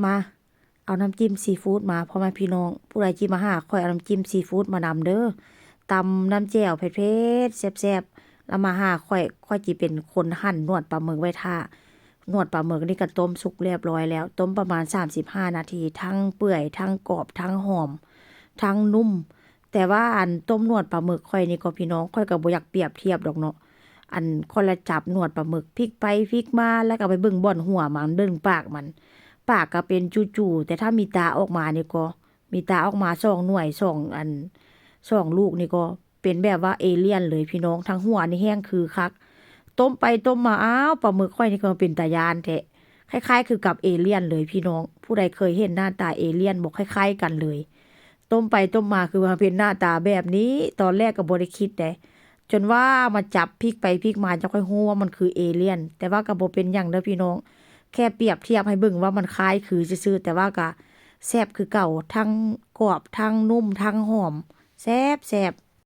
มาเอาน้ำจิ้มซีฟู้ดมาพ่อแม่พี่น้องผู้ใดที่มาหาค่อยเอาน้ำจิ้มซีฟู้ดมานำเด้อตำน้ำแจ่วเผ็ดๆแซ่บๆแล้วมาหาค่อยจิเป็นคนหั่นนวดปลาหมึกไว้ท่านวดปลาหมึกนี่ก็ต้มสุกเรียบร้อยแล้วต้มประมาณ35นาทีทั้งเปื่อยทั้งกรอบทั้งหอมทั้งนุ่มแต่ว่าอันต้มนวดปลาหมึกค่อยนี่ก็พี่น้องค่อยก็บ่อยากเปรียบเทียบดอกเนาะอันคนละจับนวดปลาหมึกพลิกไปพลิกมาแล้วก็ไปเบิ่งบ่อนหัวมันเบิ่งปากมัน ปากก็เป็นจู่ๆแต่ถ้ามีตาออกมานี่ก็มีตาออกมาสองหน่วยสองลูกนี่ก็เป็นแบบว่าเอเลี่ยนเลยพี่น้องทั้งหัวนี่แห้งคือคักต้มไปต้มมาอ้าวปลาหมึกค่อยนี่ก็เป็นตายานแท้คล้ายๆคือกับเอเลี่ยนเลยพี่น้องผู้ใดเคยเห็นหน้าตาเอเลี่ยนบอกคล้ายๆกันเลยต้มไปต้มมาคือมาเป็นหน้าตาแบบนี้ตอนแรกก็บ่ได้คิดได้จนว่ามาจับพลิกไปพลิกมาจะค่อยรู้ว่ามันคือเอเลี่ยนแต่ว่าก็บ่เป็นหยังเด้อพี่น้อง แค่เปรียบเทียบให้เบิ่งว่ามันคล้ายคือซื่อๆแต่ว่าก็แซ่บคือเก่าทั้งกรอบทั้งนุ่มทั้งหอมแซ่บ